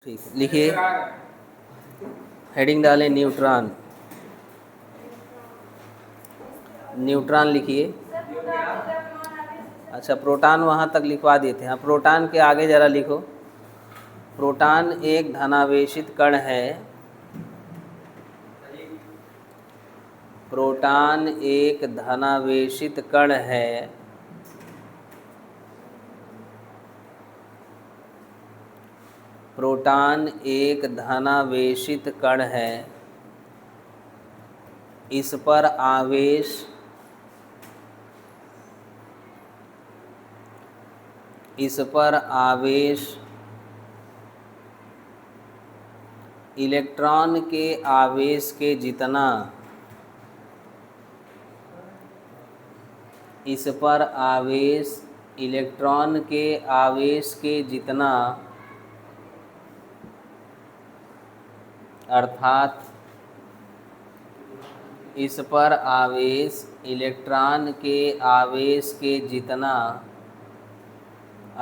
ठीक है, लिखिए। हेडिंग डालें न्यूट्रॉन। न्यूट्रॉन लिखिए। अच्छा, प्रोटॉन वहाँ तक लिखवा दिए थे। हाँ, प्रोटॉन के आगे ज़रा लिखो। प्रोटॉन एक धनावेशित कण है। प्रोटॉन एक धनावेशित कण है। प्रोटॉन एक धनावेशित कण है। इस पर आवेश इलेक्ट्रॉन के आवेश के जितना इस पर आवेश इलेक्ट्रॉन के आवेश के जितना अर्थात इस पर आवेश इलेक्ट्रॉन के आवेश के जितना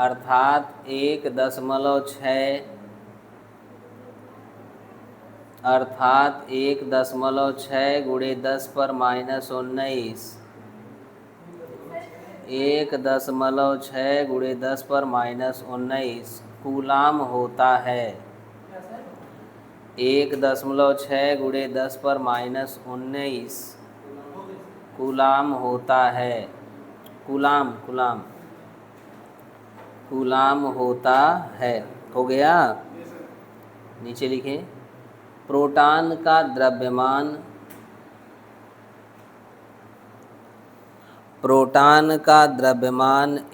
अर्थात 1.6 गुणे 10 पर माइनस 19 1.6 गुणे 10 पर माइनस 19 कूलाम होता है। 1.6 गुणे 10 पर माइनस 19 कूलाम होता है। कूलाम होता है। हो गया। नीचे लिखें। प्रोटॉन का द्रव्यमान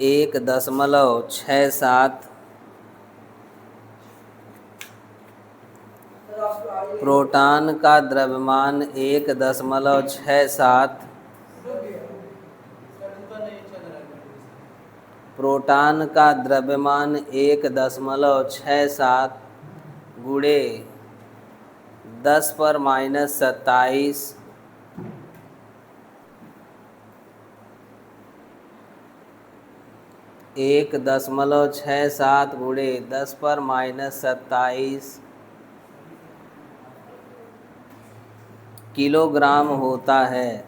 1.67 प्रोटॉन का द्रव्यमान 1.67 प्रोटॉन का द्रव्यमान 1.67 गुणे 10 पर माइनस 27 1.67 गुणे 10 पर माइनस 27 किलोग्राम होता है।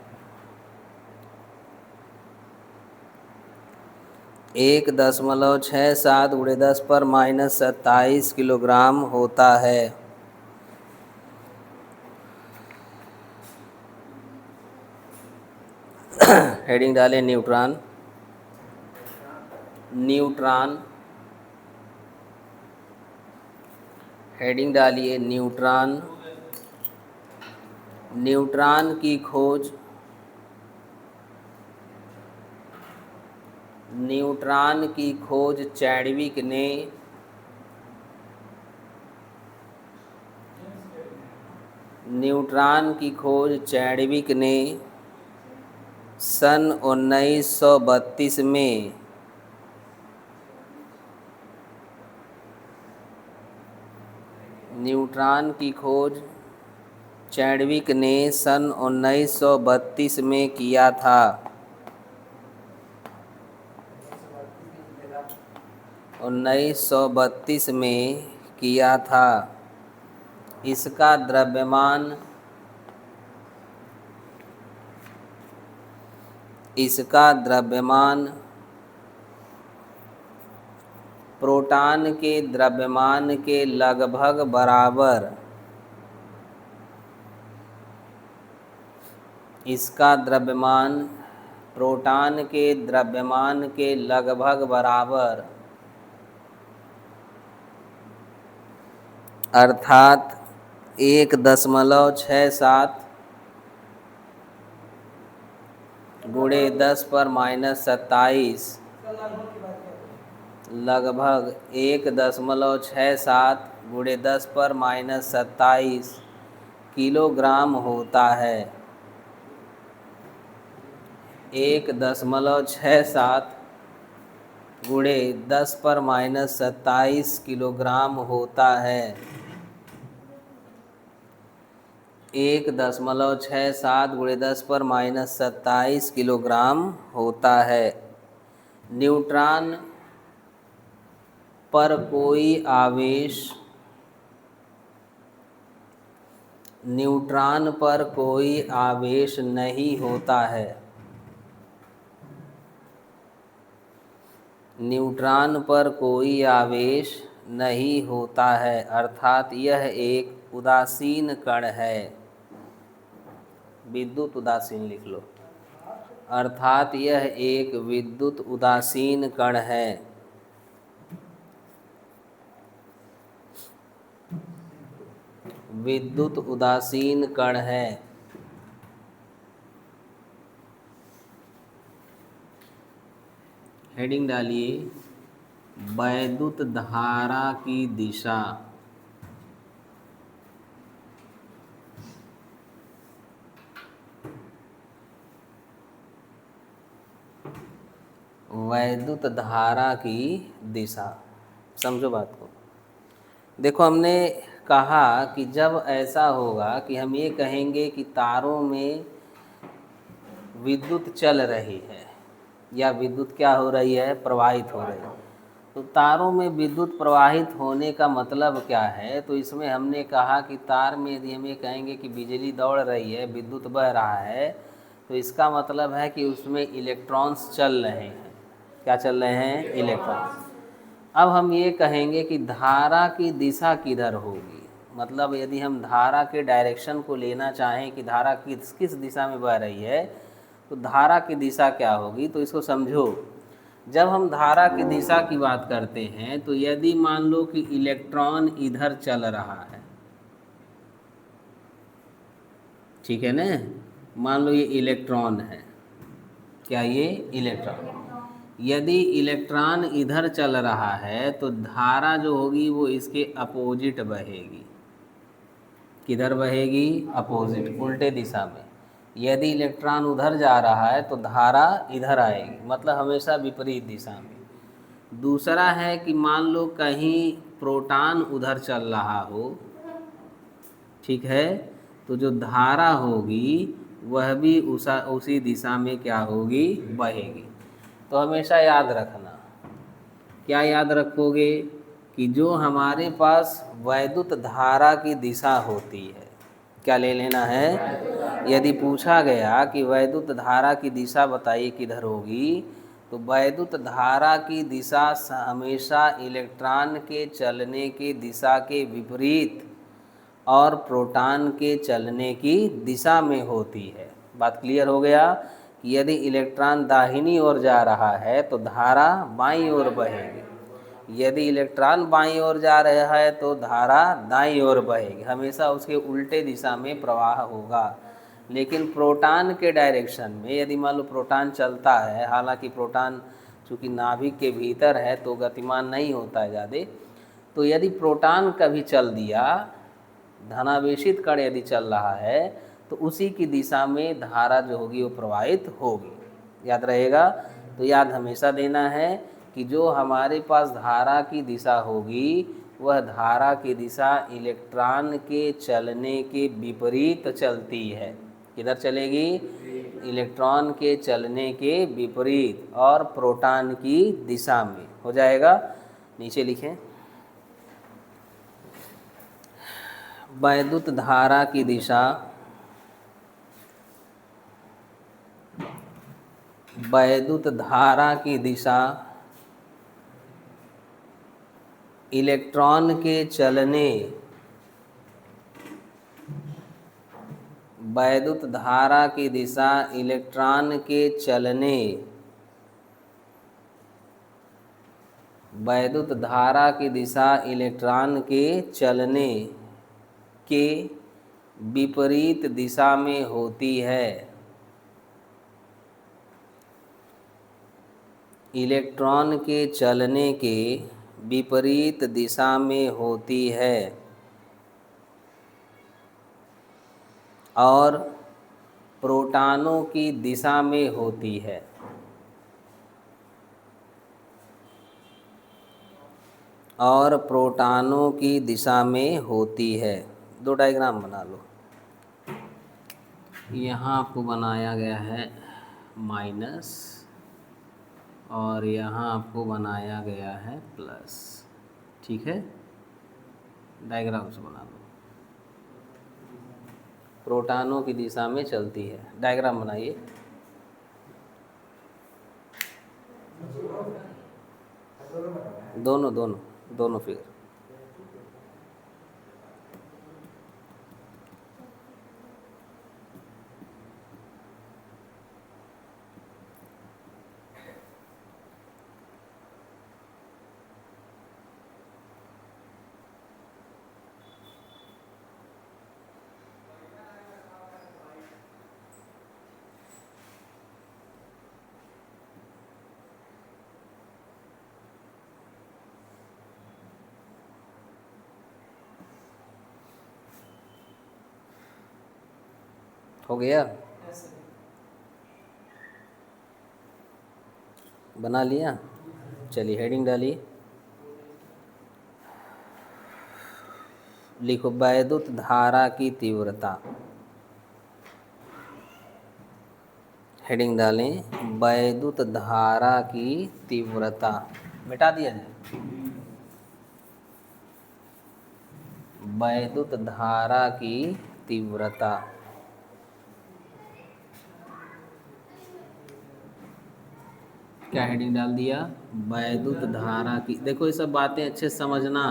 1.67 गुणे 10 पर माइनस 27 किलोग्राम होता है। हेडिंग डालें न्यूट्रॉन। हेडिंग डालिए न्यूट्रॉन। न्यूट्रॉन की खोज चैडविक ने सन 1932 में न्यूट्रॉन की खोज चैडविक ने सन 1932 में किया था। 1932 में किया था। इसका द्रव्यमान प्रोटॉन के द्रव्यमान के लगभग बराबर इसका द्रव्यमान प्रोटॉन के द्रव्यमान के लगभग बराबर अर्थात 1.67 गुणे 10 पर माइनस 27 लगभग 1.67 गुणे 10 पर माइनस 27 किलोग्राम होता है। 1.67 गुणे 10 पर माइनस 27 किलोग्राम होता है। 1.67 गुणे 10 पर माइनस 27 किलोग्राम होता है। न्यूट्रॉन पर कोई आवेश न्यूट्रॉन पर कोई आवेश नहीं होता है। न्यूट्रॉन पर कोई आवेश नहीं होता है, अर्थात यह एक उदासीन कण है। विद्युत उदासीन लिख लो। अर्थात यह एक विद्युत उदासीन कण है। विद्युत उदासीन कण है। हेडिंग डालिए, वैद्युत धारा की दिशा। वैद्युत धारा की दिशा, समझो बात को। देखो, हमने कहा कि जब ऐसा होगा कि हम ये कहेंगे कि तारों में विद्युत चल रही है या विद्युत क्या हो रही है, प्रवाहित हो रही है, तो तारों में विद्युत प्रवाहित होने का मतलब क्या है। तो इसमें हमने कहा कि तार में यदि हम ये कहेंगे कि बिजली दौड़ रही है, विद्युत बह रहा है, तो इसका मतलब है कि उसमें इलेक्ट्रॉन्स चल रहे हैं। क्या चल रहे हैं? इलेक्ट्रॉन्स। अब हम ये कहेंगे कि धारा की दिशा किधर होगी, मतलब यदि हम धारा के डायरेक्शन को लेना चाहें कि धारा किस किस दिशा में बह रही है, तो धारा की दिशा क्या होगी। तो इसको समझो, जब हम धारा की दिशा की बात करते हैं तो यदि मान लो कि इलेक्ट्रॉन इधर चल रहा है, ठीक है ना, मान लो ये इलेक्ट्रॉन है, क्या ये इलेक्ट्रॉन, यदि इलेक्ट्रॉन इधर चल रहा है तो धारा जो होगी वो इसके अपोजिट बहेगी। किधर बहेगी? अपोजिट, उल्टे दिशा में। यदि इलेक्ट्रॉन उधर जा रहा है तो धारा इधर आएगी, मतलब हमेशा विपरीत दिशा में। दूसरा है कि मान लो कहीं प्रोटॉन उधर चल रहा हो, ठीक है, तो जो धारा होगी वह भी उसी दिशा में क्या होगी? बहेगी। तो हमेशा याद रखना, क्या याद रखोगे कि जो हमारे पास वैद्युत धारा की दिशा होती है, क्या ले लेना है? यदि पूछा गया कि वैद्युत धारा की दिशा बताइए किधर होगी, तो वैद्युत धारा की दिशा हमेशा इलेक्ट्रॉन के चलने की दिशा के विपरीत और प्रोटॉन के चलने की दिशा में होती है। बात क्लियर हो गया कि यदि इलेक्ट्रॉन दाहिनी ओर जा रहा है तो धारा बाईं ओर बहेगी, यदि इलेक्ट्रॉन बाईं ओर जा रहा है तो धारा दाईं ओर बहेगी, हमेशा उसके उल्टे दिशा में प्रवाह होगा। लेकिन प्रोटॉन के डायरेक्शन में यदि मान लो प्रोटॉन चलता है, हालांकि प्रोटॉन चूँकि नाभिक के भीतर है तो गतिमान नहीं होता है ज़्यादा, तो यदि प्रोटॉन कभी चल दिया, धनावेशित कण यदि चल रहा है, तो उसी की दिशा में धारा जो होगी वो प्रवाहित होगी। याद रहेगा? तो याद हमेशा देना है कि जो हमारे पास धारा की दिशा होगी वह धारा की दिशा इलेक्ट्रॉन के चलने के विपरीत चलती है। किधर चलेगी? इलेक्ट्रॉन के चलने के विपरीत और प्रोटॉन की दिशा में। हो जाएगा? नीचे लिखें, वैद्युत धारा की दिशा, वैद्युत धारा की दिशा इलेक्ट्रॉन के चलने, वैद्युत धारा की दिशा इलेक्ट्रॉन के चलने, वैद्युत धारा की दिशा इलेक्ट्रॉन के चलने के विपरीत दिशा में होती है। इलेक्ट्रॉन के चलने के विपरीत दिशा में होती है और प्रोटॉनों की दिशा में होती है। और प्रोटॉनों की दिशा में होती है। दो डायग्राम बना लो। यहाँ आपको बनाया गया है माइनस और यहाँ आपको बनाया गया है प्लस, ठीक है, डायग्राम से बना लो। प्रोटॉनों की दिशा में चलती है। डायग्राम बनाइए। दोनों दोनों दोनों फिगर। हो गया? बना लिया? चलिए हेडिंग डालिए। लिखो वैद्युत धारा की तीव्रता। हेडिंग डालें वैद्युत धारा की तीव्रता। मिटा दिया जाए। वैद्युत धारा की तीव्रता। क्या हेडिंग डाल दिया? वैद्युत धारा की। देखो ये सब बातें अच्छे से समझना।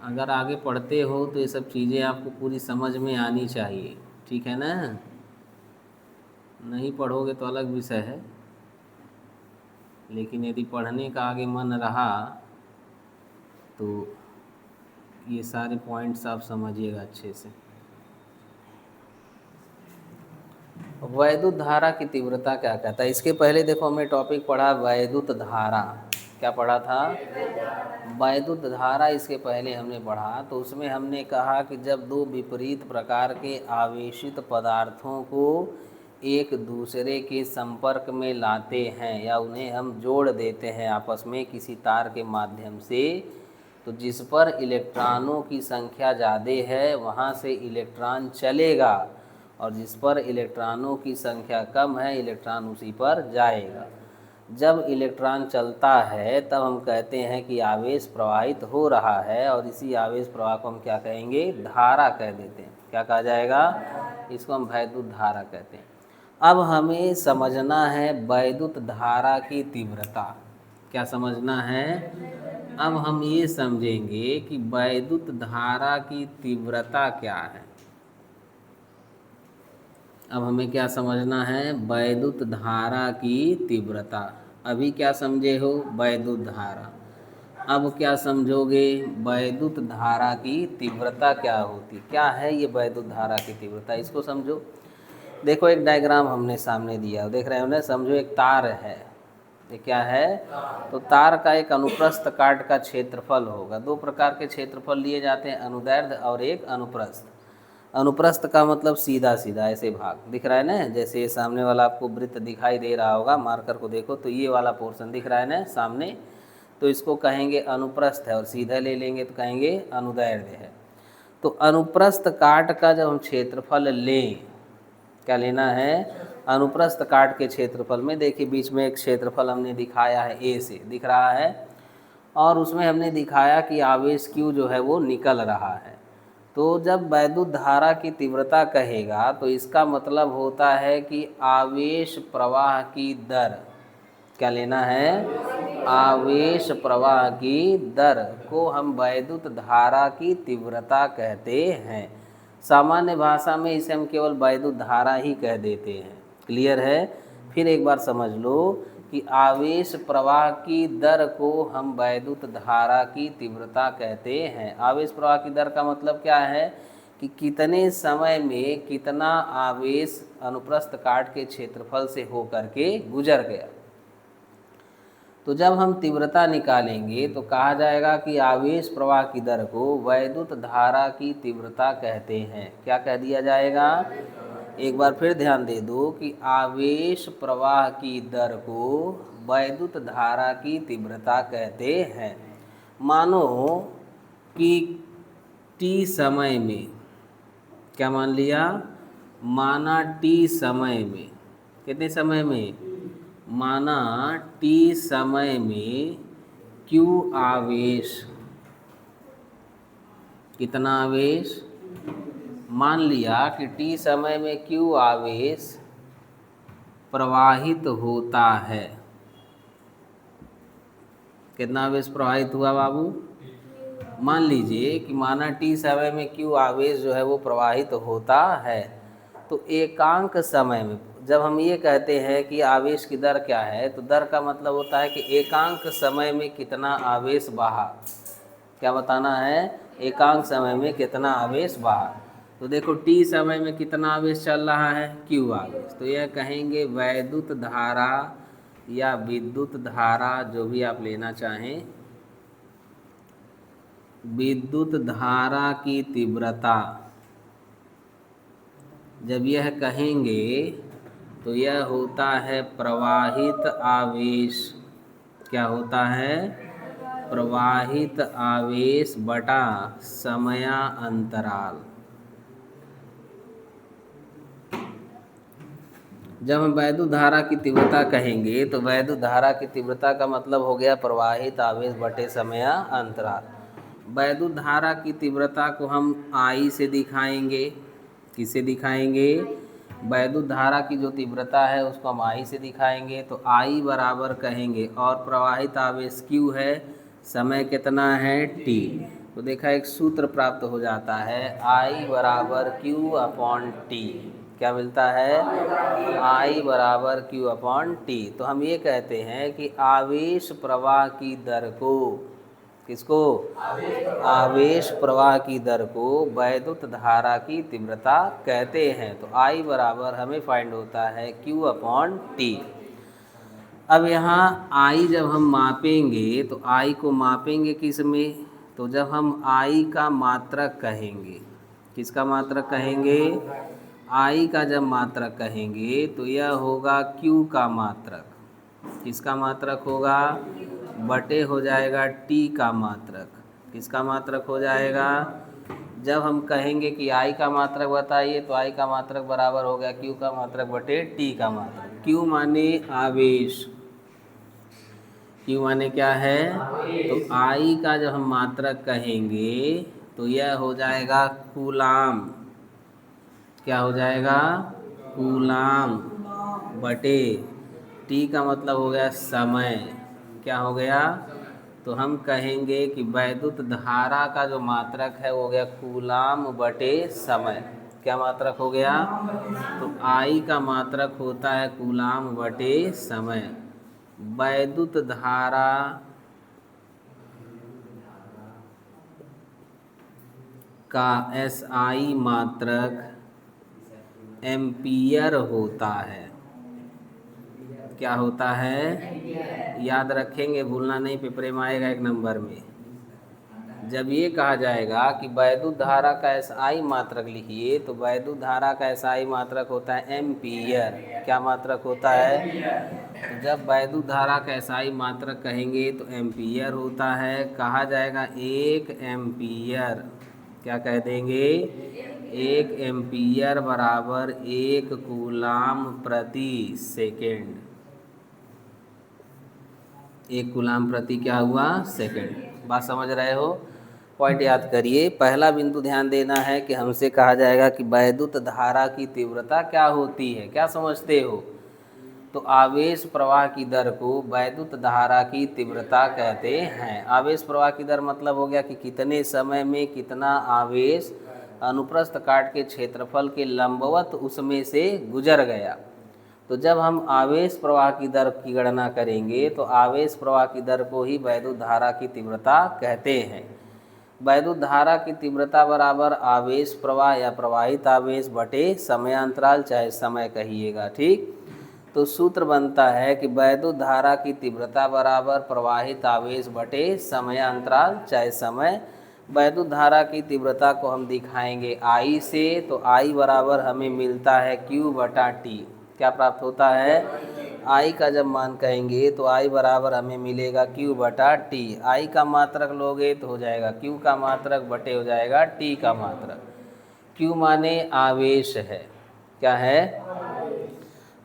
अगर आगे पढ़ते हो तो ये सब चीज़ें आपको पूरी समझ में आनी चाहिए, ठीक है ना? नहीं पढ़ोगे तो अलग विषय है, लेकिन यदि पढ़ने का आगे मन रहा तो ये सारे पॉइंट्स आप समझिएगा अच्छे से। वैद्युत धारा की तीव्रता क्या कहता है? इसके पहले देखो हमने टॉपिक पढ़ा वैद्युत धारा। क्या पढ़ा था? वैद्युत धारा। इसके पहले हमने पढ़ा तो उसमें हमने कहा कि जब दो विपरीत प्रकार के आवेशित पदार्थों को एक दूसरे के संपर्क में लाते हैं या उन्हें हम जोड़ देते हैं आपस में किसी तार के माध्यम से, तो जिस पर इलेक्ट्रॉनों की संख्या ज़्यादा है वहाँ से इलेक्ट्रॉन चलेगा, और जिस पर इलेक्ट्रॉनों की संख्या कम है इलेक्ट्रॉन उसी पर जाएगा। जब इलेक्ट्रॉन चलता है तब हम कहते हैं कि आवेश प्रवाहित हो रहा है, और इसी आवेश प्रवाह को हम क्या कहेंगे? धारा कह देते हैं। क्या कहा जाएगा? इसको हम वैद्युत धारा कहते हैं। अब हमें समझना है वैद्युत धारा की तीव्रता। क्या समझना है? अब हम ये समझेंगे कि वैद्युत धारा की तीव्रता क्या है। अब हमें क्या समझना है? वैद्युत धारा की तीव्रता। अभी क्या समझे हो? वैद्युत धारा। अब क्या समझोगे? वैद्युत धारा की तीव्रता क्या होती, क्या है ये वैद्युत धारा की तीव्रता, इसको समझो। देखो एक डायग्राम हमने सामने दिया, देख रहे हो ना? समझो एक तार है। ये क्या है? तो तार का एक अनुप्रस्थ काट का क्षेत्रफल होगा। दो प्रकार के क्षेत्रफल लिए जाते हैं, अनुदैर्ध्य और एक अनुप्रस्थ। अनुप्रस्थ का मतलब सीधा सीधा ऐसे भाग दिख रहा है ना, जैसे ये सामने वाला आपको वृत्त दिखाई दे रहा होगा, मार्कर को देखो तो ये वाला पोर्शन दिख रहा है ना सामने, तो इसको कहेंगे अनुप्रस्थ है, और सीधा ले लेंगे तो कहेंगे अनुदैर्ध्य है। तो अनुप्रस्थ काट का जब हम क्षेत्रफल लें, क्या लेना है? अनुप्रस्थ काट के क्षेत्रफल में देखिए बीच में एक क्षेत्रफल हमने दिखाया है, ए से दिख रहा है, और उसमें हमने दिखाया कि आवेश Q जो है वो निकल रहा है। तो जब वैद्युत धारा की तीव्रता कहेगा तो इसका मतलब होता है कि आवेश प्रवाह की दर। क्या लेना है? आवेश प्रवाह की दर को हम वैद्युत धारा की तीव्रता कहते हैं। सामान्य भाषा में इसे हम केवल वैद्युत धारा ही कह देते हैं। क्लियर है? फिर एक बार समझ लो कि आवेश प्रवाह की दर को हम वैद्युत धारा की तीव्रता कहते हैं। आवेश प्रवाह की दर का मतलब क्या है? कि कितने समय में कितना आवेश अनुप्रस्थ काट के क्षेत्रफल से होकर के गुजर गया। तो जब हम तीव्रता निकालेंगे तो कहा जाएगा कि आवेश प्रवाह की दर को वैद्युत धारा की तीव्रता कहते हैं। क्या कह दिया जाएगा? एक बार फिर ध्यान दे दो कि आवेश प्रवाह की दर को वैद्युत धारा की तीव्रता कहते हैं। मानो कि t समय में, क्या मान लिया? माना t समय में, कितने समय में? माना t समय में Q आवेश, कितना आवेश, मान लिया कि t समय में q आवेश प्रवाहित होता है। कितना आवेश प्रवाहित हुआ बाबू? मान लीजिए कि माना t समय में q आवेश जो है वो प्रवाहित होता है, तो एकांक समय में जब हम ये कहते हैं कि आवेश की दर क्या है, तो दर का मतलब होता है कि एकांक समय में कितना आवेश बहा। क्या बताना है? एकांक समय में कितना आवेश बहा। तो देखो t समय में कितना आवेश चल रहा है, q आवेश, तो यह कहेंगे वैद्युत धारा या विद्युत धारा, जो भी आप लेना चाहें, विद्युत धारा की तीव्रता। जब यह कहेंगे तो यह होता है प्रवाहित आवेश। क्या होता है? प्रवाहित आवेश बटा समयांतराल। जब हम वैद्युत धारा की तीव्रता कहेंगे तो वैद्युत धारा की तीव्रता का मतलब हो गया प्रवाहित आवेश बटे समयांतराल। वैद्युत धारा की तीव्रता को हम I से दिखाएंगे। किसे दिखाएंगे? वैद्युत धारा की जो तीव्रता है उसको हम I से दिखाएंगे। तो I बराबर कहेंगे, और प्रवाहित आवेश Q है, समय कितना है T। तो देखा एक सूत्र प्राप्त हो जाता है, I बराबर Q अपॉन T। क्या मिलता है? I बराबर Q अपॉन T। तो हम ये कहते हैं कि आवेश प्रवाह की दर को, किसको? आवेश प्रवाह की दर को वैद्युत धारा की तीव्रता कहते हैं। तो I बराबर हमें फाइंड होता है Q अपॉन T। अब यहाँ I जब हम मापेंगे तो I को मापेंगे किस में? तो जब हम I का मात्रक कहेंगे, किसका मात्रक कहेंगे? I का जब मात्रक कहेंगे तो यह होगा Q का मात्रक। किसका मात्रक होगा? बटे हो जाएगा T का मात्रक। किसका मात्रक हो जाएगा? जब हम कहेंगे कि I का मात्रक बताइए, तो I का मात्रक बराबर हो गया Q का मात्रक बटे T का मात्रक। Q माने आवेश, Q माने क्या है? तो I का जब हम मात्रक कहेंगे तो यह हो जाएगा कूलाम। क्या हो जाएगा? कूलाम बटे T का मतलब हो गया समय। क्या हो गया? तो हम कहेंगे कि वैद्युत धारा का जो मात्रक है वो हो गया कूलाम बटे समय। क्या मात्रक हो गया? तो I का मात्रक होता है कूलाम बटे समय। वैद्युत धारा का SI मात्रक एम्पियर होता है। क्या होता है? याद रखेंगे, भूलना नहीं, पेपर में आएगा 1 नंबर में। जब ये कहा जाएगा कि वैद्युत धारा का SI मात्रक लिखिए, तो वैद्युत धारा का SI मात्रक होता है एम्पियर। क्या मात्रक होता है? तो जब वैद्युत धारा का SI मात्रक कहेंगे तो एम्पियर होता है। कहा जाएगा 1 एम्पियर। क्या कह देंगे? 1 एम्पियर बराबर 1 कूलाम प्रति सेकेंड। 1 कूलाम प्रति क्या हुआ? सेकेंड। बात समझ रहे हो? पॉइंट याद करिए। पहला बिंदु ध्यान देना है कि हमसे कहा जाएगा कि वैद्युत धारा की तीव्रता क्या होती है। क्या समझते हो? तो आवेश प्रवाह की दर को वैद्युत धारा की तीव्रता कहते हैं। आवेश प्रवाह की दर मतलब हो गया कि कितने समय में कितना आवेश अनुप्रस्थ काट के क्षेत्रफल के लंबवत उसमें से गुजर गया। तो जब हम आवेश प्रवाह की दर की गणना करेंगे तो आवेश प्रवाह की दर को ही वैद्युत धारा की तीव्रता कहते हैं। वैद्युत धारा की तीव्रता बराबर आवेश प्रवाह या प्रवाहित आवेश बटे समयांतराल, चाहे समय कहिएगा। ठीक, तो सूत्र बनता है कि वैद्युत धारा की तीव्रता बराबर प्रवाहित आवेश बटे समयांतराल, चाहे समय। वैद्युत धारा की तीव्रता को हम दिखाएंगे I से, तो I बराबर हमें मिलता है Q बटा T। क्या प्राप्त होता है? I का जब मान कहेंगे तो I बराबर हमें मिलेगा Q बटा T। I का मात्रक लोगे तो हो जाएगा Q का मात्रक बटे हो जाएगा T का मात्रक। Q माने आवेश है। क्या है?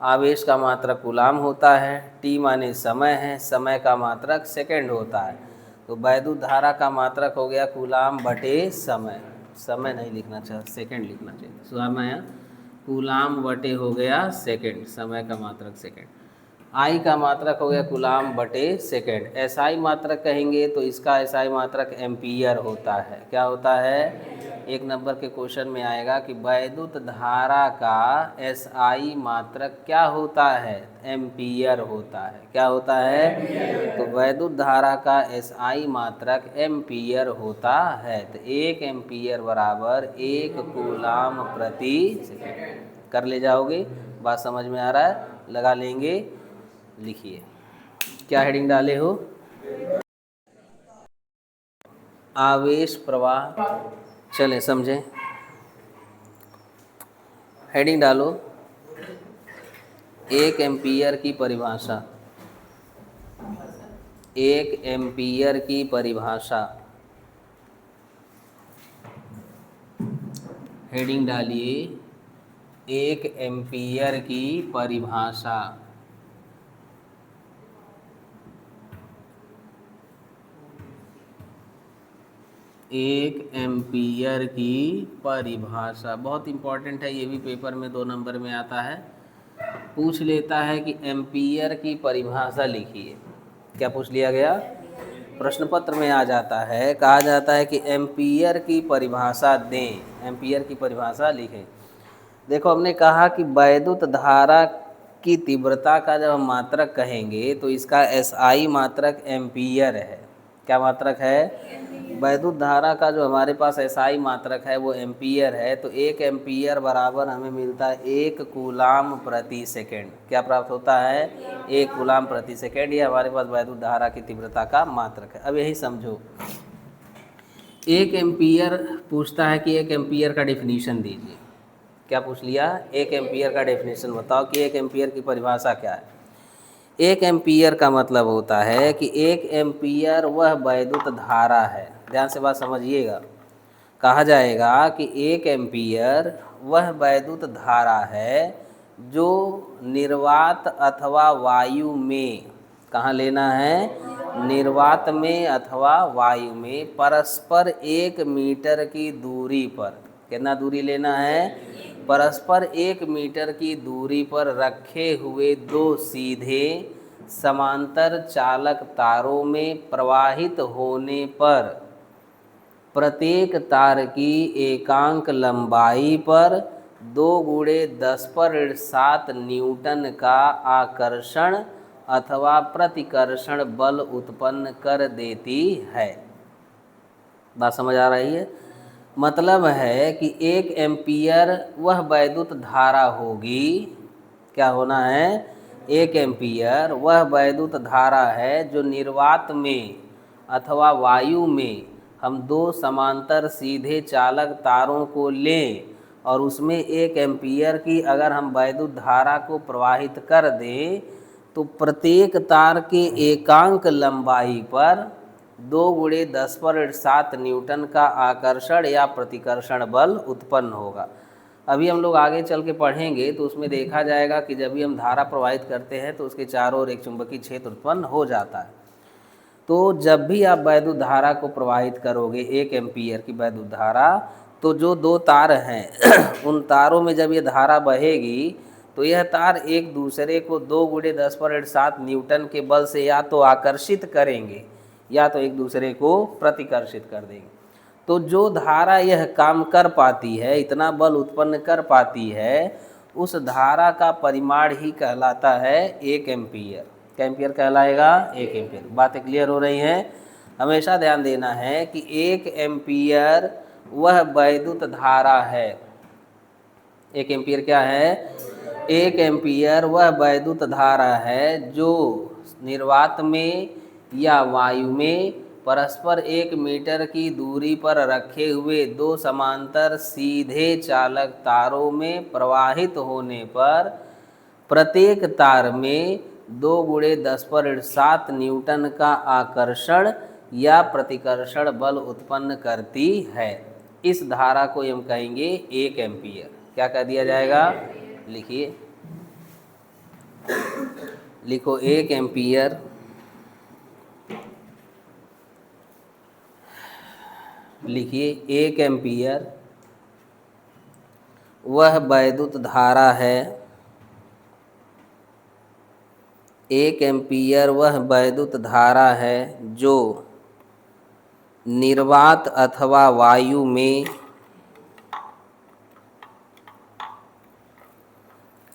आवेश का मात्रक कूलाम होता है। T माने समय है, समय का मात्रक सेकेंड होता है। तो वैद्युत धारा का मात्रक हो गया कूलाम बटे समय, समय नहीं लिखना चाहिए, सेकंड लिखना चाहिए, सुधारना है। कूलाम बटे हो गया सेकंड, समय का मात्रक सेकंड। आई का मात्रक हो गया कूलाम बटे सेकंड। एसआई मात्रक कहेंगे तो इसका एसआई मात्रक एम्पियर होता है। क्या होता है? 1 नंबर के क्वेश्चन में आएगा कि वैद्युत धारा का एसआई मात्रक क्या होता है? एम्पियर होता है। क्या होता है? तो वैद्युत धारा का एसआई मात्रक एम्पियर होता है। तो 1 एम्पियर बराबर 1 कूलाम प्रति सेकंड। कर ले जाओगे? बात समझ में आ रहा है? लगा लेंगे। लिखिए क्या हेडिंग डाले हो? आवेश प्रवाह। चलें समझें, हेडिंग डालो 1 एम्पियर की परिभाषा। 1 एम्पियर की परिभाषा, हेडिंग डालिए 1 एम्पियर की परिभाषा। एक एम्पियर की परिभाषा बहुत इम्पॉर्टेंट है, ये भी पेपर में 2 नंबर में आता है। पूछ लेता है कि एम्पियर की परिभाषा लिखिए। क्या पूछ लिया गया? प्रश्न पत्र में आ जाता है, कहा जाता है कि एम्पियर की परिभाषा दें, एम्पियर की परिभाषा लिखें। देखो हमने कहा कि वैद्युत धारा की तीव्रता का जब हम मात्रक कहेंगे तो इसका एसआई मात्रक एम्पियर है। क्या मात्रक है? वैद्युत धारा का जो हमारे पास एसआई मात्रक है वो एम्पियर है। तो 1 एम्पियर बराबर हमें मिलता है 1 कूलाम प्रति सेकेंड। क्या प्राप्त होता है? 1 कूलाम प्रति सेकेंड। ये हमारे पास वैद्युत धारा की तीव्रता का मात्रक है। अब यही समझो, 1 एम्पियर पूछता है कि 1 एम्पियर का डेफिनीशन दीजिए। क्या पूछ लिया? 1 एम्पियर का डेफिनेशन बताओ कि 1 एम्पियर की परिभाषा क्या है। 1 एम्पियर का मतलब होता है कि 1 एम्पियर वह वैद्युत धारा है। ध्यान से बात समझिएगा। कहा जाएगा कि 1 एम्पियर वह वैद्युत धारा है जो निर्वात अथवा वायु में, कहाँ लेना है? निर्वात में अथवा वायु में परस्पर 1 मीटर की दूरी पर, कितना दूरी लेना है? परस्पर 1 मीटर की दूरी पर रखे हुए 2 सीधे समांतर चालक तारों में प्रवाहित होने पर प्रत्येक तार की एकांक लंबाई पर 2 × 10⁻⁷ न्यूटन का आकर्षण अथवा प्रतिकर्षण बल उत्पन्न कर देती है। बात समझ आ रही है? मतलब है कि 1 एम्पियर वह वैद्युत धारा होगी। क्या होना है? 1 एम्पियर वह वैद्युत धारा है जो निर्वात में अथवा वायु में हम 2 समांतर सीधे चालक तारों को लें और उसमें 1 एम्पियर की अगर हम वैद्युत धारा को प्रवाहित कर दें तो प्रत्येक तार के एकांक लंबाई पर 2 × 10⁻⁷ न्यूटन का आकर्षण या प्रतिकर्षण बल उत्पन्न होगा। अभी हम लोग आगे चल के पढ़ेंगे तो उसमें देखा जाएगा कि जब भी हम धारा प्रवाहित करते हैं तो उसके चारों ओर एक चुंबकीय क्षेत्र उत्पन्न हो जाता है। तो जब भी आप वैद्युत धारा को प्रवाहित करोगे 1 एम्पियर की वैद्युत धारा, तो जो 2 तार हैं उन तारों में जब ये धारा बहेगी तो यह तार एक दूसरे को 2 × 10⁻⁷ न्यूटन के बल से या तो आकर्षित करेंगे या तो एक दूसरे को प्रतिकर्षित कर देंगे। तो जो धारा यह काम कर पाती है, इतना बल उत्पन्न कर पाती है, उस धारा का परिमाण ही कहलाता है 1 एम्पियर। क्या एम्पियर कहलाएगा? 1 एम्पियर। बातें क्लियर हो रही हैं? हमेशा ध्यान देना है कि 1 एम्पियर वह वैद्युत धारा है। 1 एम्पियर क्या है? 1 एम्पियर वह वैद्युत धारा है जो निर्वात में या वायु में परस्पर 1 मीटर की दूरी पर रखे हुए 2 समांतर सीधे चालक तारों में प्रवाहित होने पर प्रत्येक तार में 2 × 10⁻⁷ न्यूटन का आकर्षण या प्रतिकर्षण बल उत्पन्न करती है। इस धारा को हम कहेंगे 1 एम्पियर। क्या कह दिया जाएगा? लिखिए, लिखो 1 एम्पियर लिखिए 1 एम्पीयर वह वैद्युत धारा है, 1 एम्पीयर वह वैद्युत धारा है जो निर्वात अथवा वायु में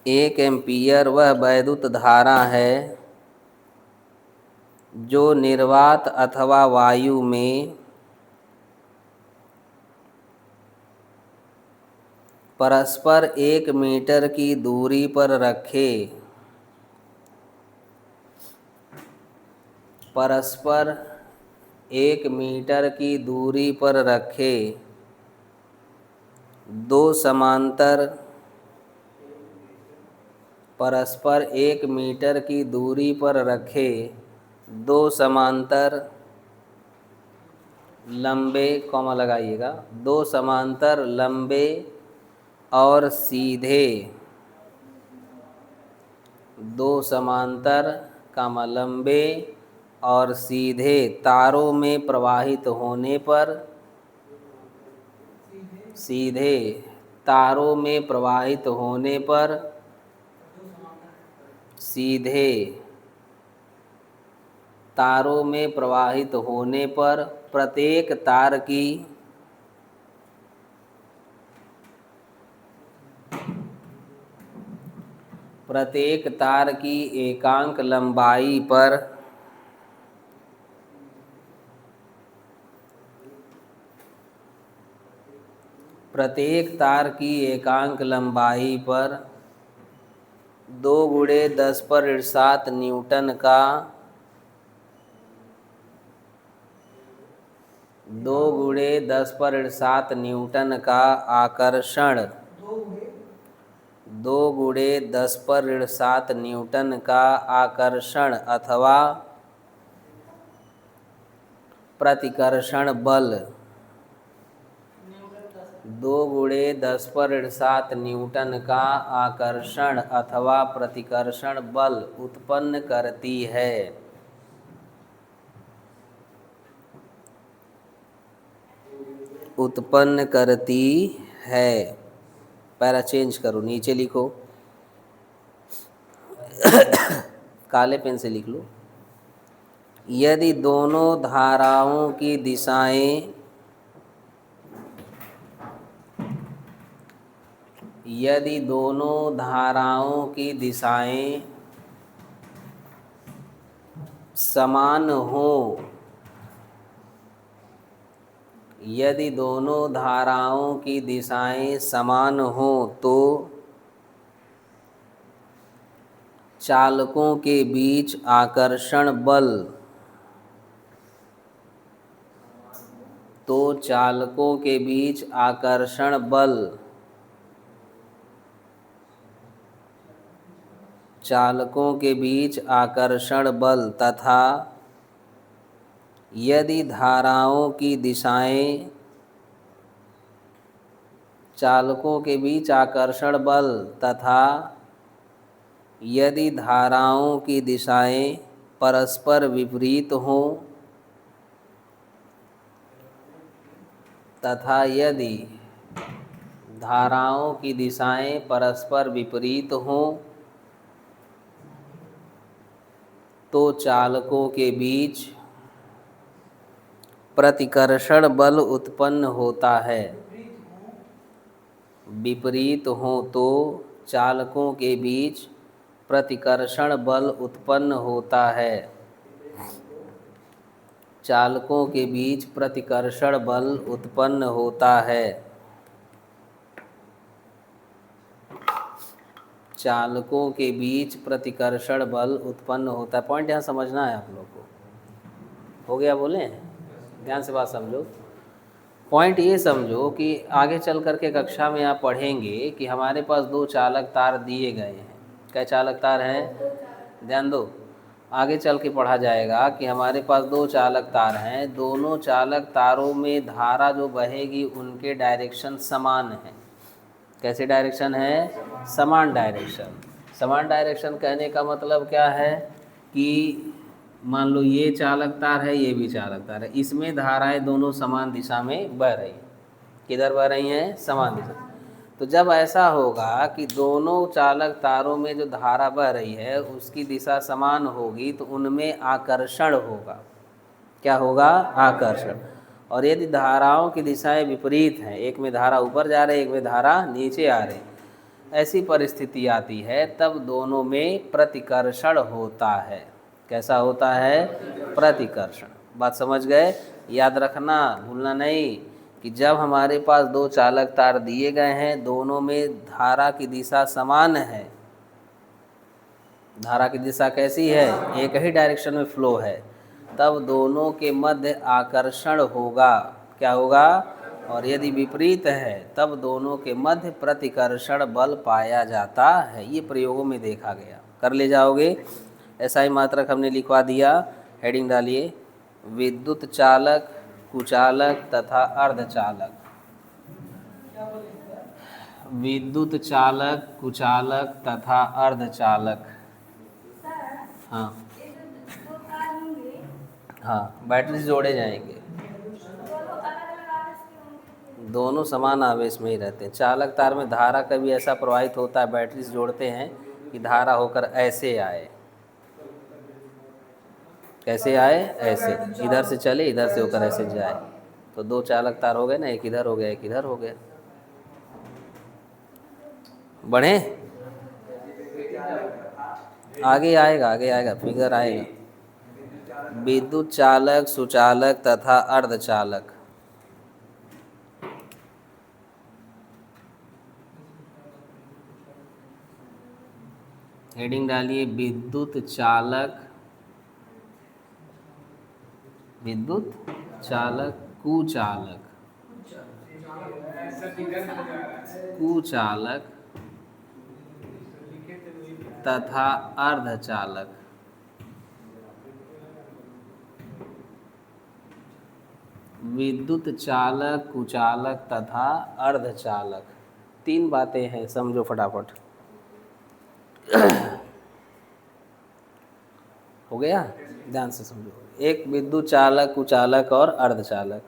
1 एम्पीयर वह वैद्युत धारा है जो निर्वात अथवा वायु में परस्पर 1 मीटर की दूरी पर रखे, परस्पर 1 मीटर की दूरी पर रखे दो समांतर, परस्पर 1 मीटर की दूरी पर रखे दो समांतर लंबे, कॉमा लगाइएगा, दो समांतर लंबे और सीधे, दो समांतर कामा लंबे और सीधे तारों में प्रवाहित होने पर, सीधे तारों में प्रवाहित होने पर, सीधे तारों में प्रवाहित होने पर प्रत्येक तार की एकांक लंबाई पर प्रत्येक तार की एकांक लंबाई पर 2 × 10⁻⁷ न्यूटन का 2 × 10⁻⁷ न्यूटन का आकर्षण, 2 × 10⁻⁷ न्यूटन का आकर्षण अथवा प्रतिकर्षण बल, 2 × 10⁻⁷ न्यूटन का आकर्षण अथवा प्रतिकर्षण बल उत्पन्न करती है। उत्पन्न करती है। पैरा चेंज करो, नीचे लिखो, काले पेन से लिख लो। यदि दोनों धाराओं की दिशाएं, यदि दोनों धाराओं की दिशाएं समान हो, यदि दोनों धाराओं की दिशाएं समान हो तो चालकों के बीच आकर्षण बल, तो चालकों के बीच आकर्षण बल, चालकों के बीच आकर्षण बल तथा यदि धाराओं की दिशाएं, चालकों के बीच आकर्षण बल तथा यदि धाराओं की दिशाएं परस्पर विपरीत हों, तथा यदि धाराओं की दिशाएं परस्पर विपरीत हों तो चालकों के बीच प्रतिकर्षण बल उत्पन्न होता है। विपरीत हो तो चालकों के बीच प्रतिकर्षण बल उत्पन्न होता है। चालकों के बीच प्रतिकर्षण बल उत्पन्न होता है। चालकों के बीच प्रतिकर्षण बल उत्पन्न होता है। पॉइंट यहाँ समझना है आप लोग को। हो गया? बोले ध्यान से बात समझो। पॉइंट ये समझो कि आगे चल कर के कक्षा में आप पढ़ेंगे कि हमारे पास 2 चालक तार दिए गए हैं। क्या चालक तार हैं? ध्यान दो, आगे चल के पढ़ा जाएगा कि हमारे पास 2 चालक तार हैं। दोनों चालक तारों में धारा जो बहेगी उनके डायरेक्शन समान हैं। कैसे डायरेक्शन है? समान डायरेक्शन। समान डायरेक्शन कहने का मतलब क्या है कि मान लो ये चालक तार है, ये भी चालक तार है, इसमें धाराएं दोनों समान दिशा में बह रही हैं। किधर बह रही हैं? समान दिशा। तो जब ऐसा होगा कि दोनों चालक तारों में जो धारा बह रही है उसकी दिशा समान होगी तो उनमें आकर्षण होगा। क्या होगा? आकर्षण। और यदि धाराओं की दिशाएं विपरीत हैं, एक में धारा ऊपर जा रही है, एक में धारा नीचे आ रही, ऐसी परिस्थिति आती है तब दोनों में प्रतिकर्षण होता है। कैसा होता है? प्रतिकर्षण। बात समझ गए? याद रखना, भूलना नहीं कि जब हमारे पास दो चालक तार दिए गए हैं, दोनों में धारा की दिशा समान है, धारा की दिशा कैसी है? एक ही डायरेक्शन में फ्लो है, तब दोनों के मध्य आकर्षण होगा। क्या होगा? और यदि विपरीत है तब दोनों के मध्य प्रतिकर्षण बल पाया जाता है। ये प्रयोगों में देखा गया। कर ले जाओगे। ऐसा ही मात्रक हमने लिखवा दिया। हेडिंग डालिए, विद्युत चालक, कुचालक तथा अर्धचालक। विद्युत चालक, कुचालक तथा अर्धचालक। हाँ हाँ, बैटरी से जोड़े जाएंगे। दोनों समान आवेश में ही रहते हैं। चालक तार में धारा कभी ऐसा प्रवाहित होता है, बैटरी से जोड़ते हैं कि धारा होकर ऐसे आए। कैसे आए? ऐसे, इधर से चले, इधर से होकर ऐसे जाए। तो दो चालक तार हो गए ना, एक इधर हो गया, एक इधर हो गया। बढ़े? आगे आएगा, आगे आएगा, फिगर आएगा। विद्युत चालक, सुचालक तथा अर्धचालक। हेडिंग डालिए, विद्युत चालक, विद्युत चालक, कुचालक, कुचालक तथा अर्धचालक। विद्युत चालक, कुचालक तथा अर्धचालक। तीन बातें हैं, समझो फटाफट। हो गया? ध्यान से समझो। एक विद्युत चालक, कुचालक और अर्धचालक।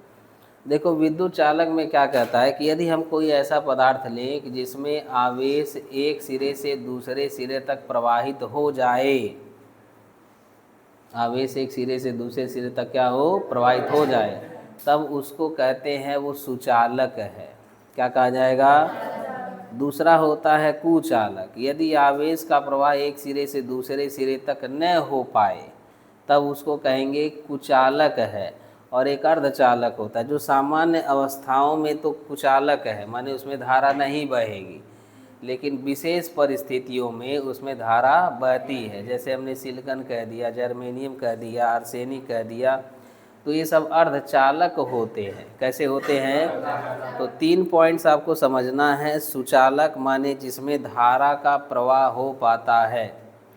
देखो, विद्युत चालक में क्या कहता है कि यदि हम कोई ऐसा पदार्थ लें कि जिसमें आवेश एक सिरे से दूसरे सिरे तक प्रवाहित हो जाए, आवेश एक सिरे से दूसरे सिरे तक क्या हो? प्रवाहित हो जाए, तब उसको कहते हैं वो सुचालक है। क्या कहा जाएगा? दूसरा होता है कुचालक। यदि आवेश का प्रवाह एक सिरे से दूसरे सिरे तक न हो पाए तब उसको कहेंगे कुचालक है। और एक अर्धचालक होता है जो सामान्य अवस्थाओं में तो कुचालक है, माने उसमें धारा नहीं बहेगी, लेकिन विशेष परिस्थितियों में उसमें धारा बहती है। जैसे हमने सिलिकॉन कह दिया, जर्मेनियम कह दिया, आर्सेनिक कह दिया, तो ये सब अर्धचालक होते हैं। कैसे होते हैं? तो 3 पॉइंट्स आपको समझना है। सुचालक माने जिसमें धारा का प्रवाह हो पाता है।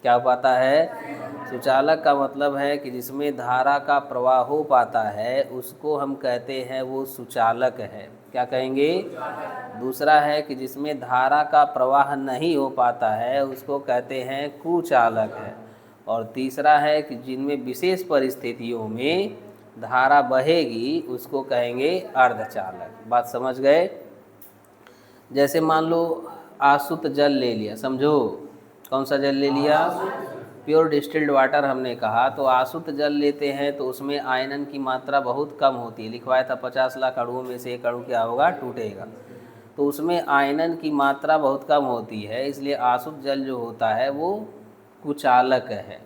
क्या हो पाता है? सुचालक का मतलब है कि जिसमें धारा का प्रवाह हो पाता है उसको हम कहते हैं वो सुचालक है। क्या कहेंगे? दूसरा है कि जिसमें धारा का प्रवाह नहीं हो पाता है उसको कहते हैं कुचालक है। और तीसरा है कि जिनमें विशेष परिस्थितियों में धारा बहेगी उसको कहेंगे अर्धचालक। बात समझ गए? जैसे मान लो आसुत जल ले लिया, समझो। कौन सा जल ले लिया? प्योर डिस्टिल्ड वाटर हमने कहा। तो आसुत जल लेते हैं तो उसमें आयनन की मात्रा बहुत कम होती है। लिखवाया था 50 लाख अणुओं में से 1 अणु क्या होगा? टूटेगा। तो उसमें आयनन की मात्रा बहुत कम होती है, इसलिए आसुत जल जो होता है वो कुचालक है।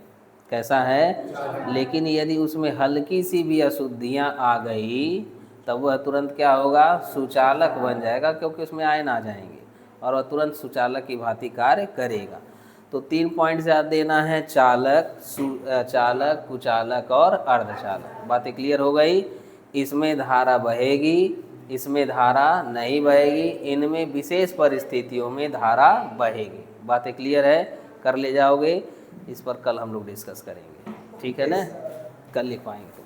कैसा है? लेकिन यदि उसमें हल्की सी भी अशुद्धियाँ आ गई तब वह तुरंत क्या होगा? सुचालक बन जाएगा, क्योंकि उसमें आयन आ जाएंगे और वह तुरंत सुचालक की भांति कार्य करेगा। तो 3 पॉइंट याद देना है, चालक, चालक, कुचालक और अर्धचालक। बातें क्लियर हो गई? इसमें धारा बहेगी, इसमें धारा नहीं बहेगी, इनमें विशेष परिस्थितियों में धारा बहेगी। बातें क्लियर है? कर ले जाओगे। इस पर कल हम लोग डिस्कस करेंगे, ठीक है ना? कल लिखवाएंगे।